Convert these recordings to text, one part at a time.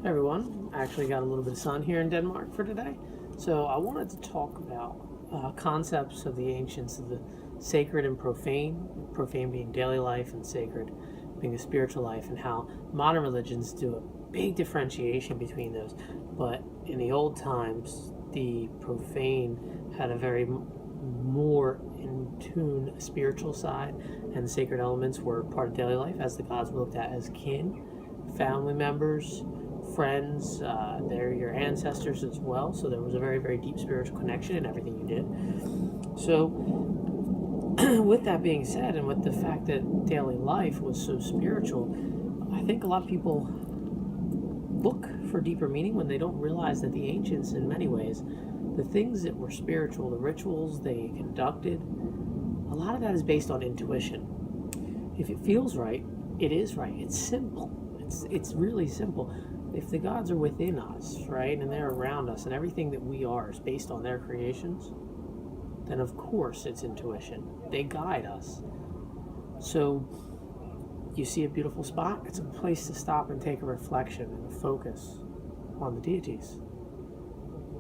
Hey everyone, I actually got a little bit of sun here in Denmark for today. So I wanted to talk about concepts of the ancients of the sacred and profane, profane being daily life and sacred being the spiritual life, and how modern religions do a big differentiation between those. But in the old times, the profane had a very more in tune spiritual side, and the sacred elements were part of daily life as the gods were looked at as kin, family members, friends. They're your ancestors as well, so there was a very, very deep spiritual connection in everything you did. So with that being said, and with the fact that daily life was so spiritual, I think a lot of people look for deeper meaning when they don't realize that the ancients, in many ways, the things that were spiritual, the rituals they conducted, a lot of that is based on intuition. If it feels right, it is right. It's simple. It's really simple. If the gods are within us, right, and they're around us, and everything that we are is based on their creations, then of course it's intuition. They guide us. So you see a beautiful spot, it's a place to stop and take a reflection and a focus on the deities.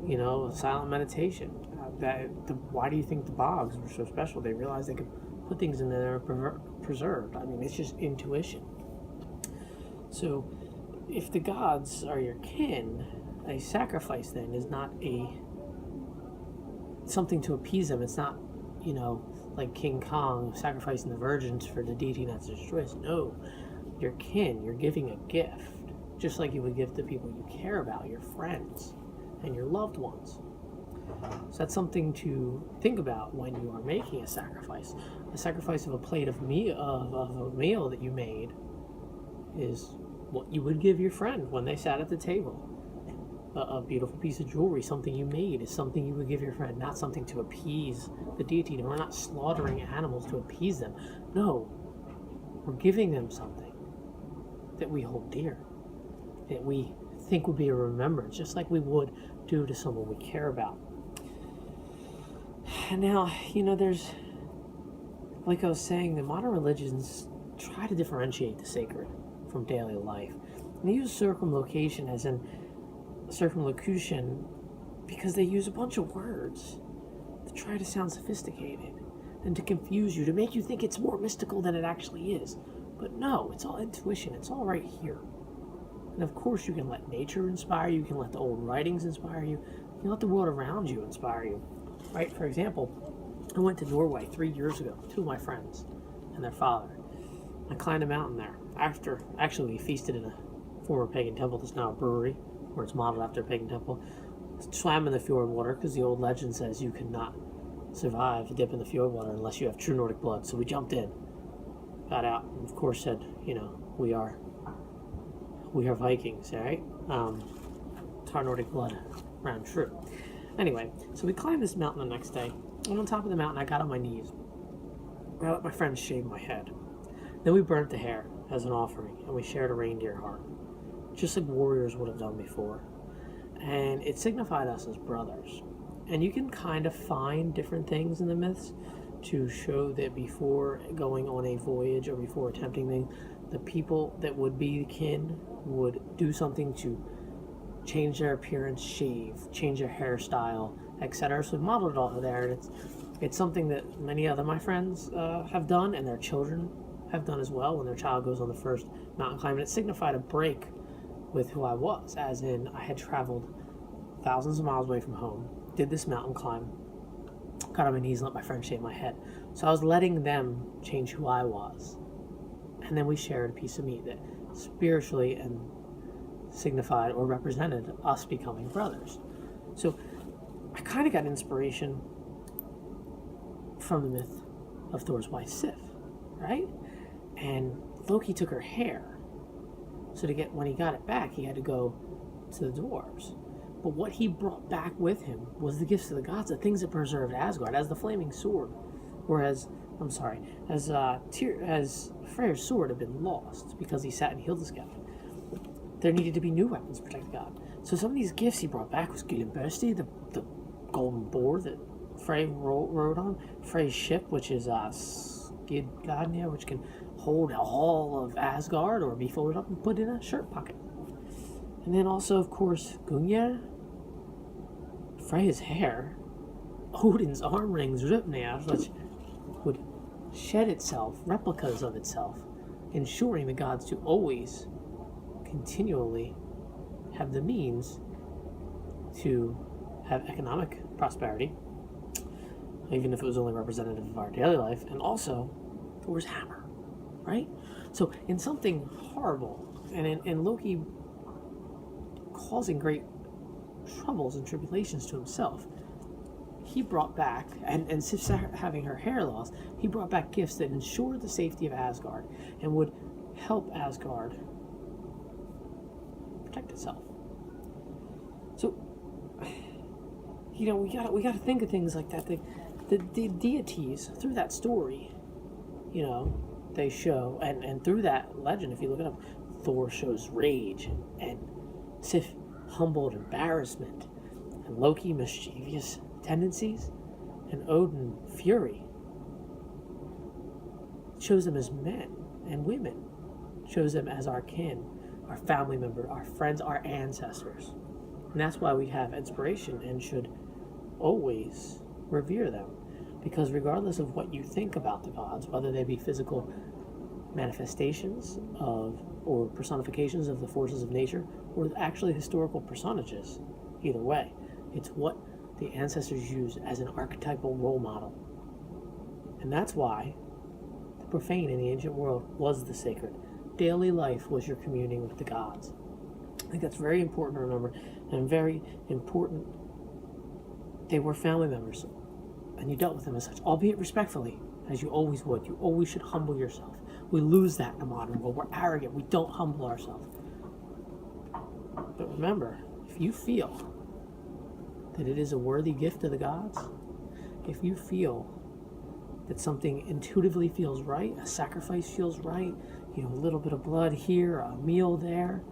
You know, silent meditation. Why do you think the bogs were so special? They realized they could put things in there preserved. I mean, it's just intuition. So if the gods are your kin, a sacrifice then is not something to appease them. It's not, like King Kong sacrificing the virgins for the deity not to destroy us. No, your kin, you're giving a gift, just like you would give to people you care about, your friends and your loved ones. So that's something to think about when you are making a sacrifice. A sacrifice of a plate of a meal that you made is what you would give your friend when they sat at the table. A beautiful piece of jewelry, something you made, is something you would give your friend, not something to appease the deity. We're not slaughtering animals to appease them. No, we're giving them something that we hold dear, that we think would be a remembrance, just like we would do to someone we care about. And now, there's, like I was saying, the modern religions try to differentiate the sacred from daily life. And they use circumlocution as in circumlocution because they use a bunch of words to try to sound sophisticated and to confuse you, to make you think it's more mystical than it actually is. But no, it's all intuition. It's all right here. And of course, you can let nature inspire you. You can let the old writings inspire you. You can let the world around you inspire you. Right? For example, I went to Norway 3 years ago, two of my friends and their father. I climbed a mountain there. Actually, we feasted in a former pagan temple that's now a brewery, where it's modeled after a pagan temple. Swam in the fjord water because the old legend says you cannot survive a dip in the fjord water unless you have true Nordic blood. So we jumped in, got out, and of course said, we are Vikings, right? It's our Nordic blood ran true. Anyway, so we climbed this mountain the next day, and on top of the mountain I got on my knees. I let my friends shave my head. Then we burnt the hair as an offering, and we shared a reindeer heart, just like warriors would have done before. And it signified us as brothers. And you can kind of find different things in the myths to show that before going on a voyage or before attempting things, the people that would be kin would do something to change their appearance, shave, change their hairstyle, etc. So we modeled it off of there, and it's something that many other my friends have done, and their children have done as well when their child goes on the first mountain climb. And it signified a break with who I was, as in I had traveled thousands of miles away from home, did this mountain climb, got on my knees and let my friend shave my head. So I was letting them change who I was. And then we shared a piece of meat that spiritually and signified or represented us becoming brothers. So I kind of got inspiration from the myth of Thor's wife Sif, right? And Loki took her hair. So when he got it back, he had to go to the dwarves. But what he brought back with him was the gifts of the gods, the things that preserved Asgard, as the flaming sword. Whereas, as Freyr's sword had been lost because he sat and healed this guy, there needed to be new weapons to protect God. So some of these gifts he brought back was Gyllenbursti, the golden boar that Frey rode on, Frey's ship, which is Skidgadnia, which can hold all of Asgard or be folded up and put in a shirt pocket. And then also, of course, Gungnir, Freya's hair, Odin's arm rings, Ripnir, which would shed itself, replicas of itself, ensuring the gods to always, continually have the means to have economic prosperity, even if it was only representative of our daily life, and also Thor's hammer, right? So in something horrible, and in Loki causing great troubles and tribulations to himself, he brought back, and Sif having her hair lost, he brought back gifts that ensured the safety of Asgard and would help Asgard protect itself. So, you know, we gotta think of things like that. The deities through that story, you know, they show, and through that legend, if you look it up, Thor shows rage, and Sif humbled embarrassment, and Loki mischievous tendencies, and Odin fury. Shows them as men and women, shows them as our kin, our family member, our friends, our ancestors. And that's why we have inspiration and should always revere them. Because regardless of what you think about the gods, whether they be physical manifestations of or personifications of the forces of nature, or actually historical personages, either way, it's what the ancestors used as an archetypal role model. And that's why the profane in the ancient world was the sacred. Daily life was your communing with the gods. I think that's very important to remember, and very important. They were family members, and you dealt with them as such, albeit respectfully, as you always would. You always should humble yourself. We lose that in the modern world. We're arrogant. We don't humble ourselves. But remember, if you feel that it is a worthy gift to the gods, if you feel that something intuitively feels right, a sacrifice feels right, you know, a little bit of blood here, a meal there,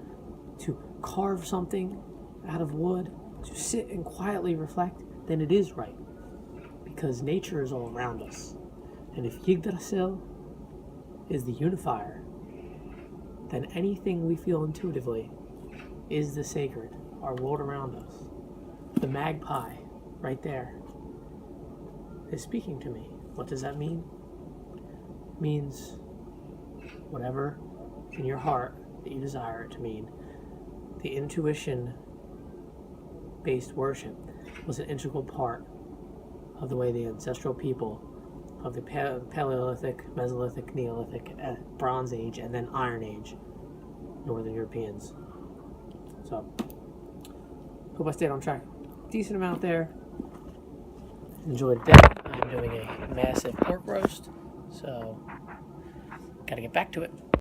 to carve something out of wood, to sit and quietly reflect, then it is right. Because nature is all around us. And if Yggdrasil is the unifier, then anything we feel intuitively is the sacred, our world around us. The magpie, right there, is speaking to me. What does that mean? It means whatever in your heart that you desire it to mean. The intuition-based worship was an integral part of the way the ancestral people of the Paleolithic, Mesolithic, Neolithic, Bronze Age, and then Iron Age, Northern Europeans. So, hope I stayed on track. Decent amount there. Enjoyed the day. I'm doing a massive pork roast, so gotta get back to it.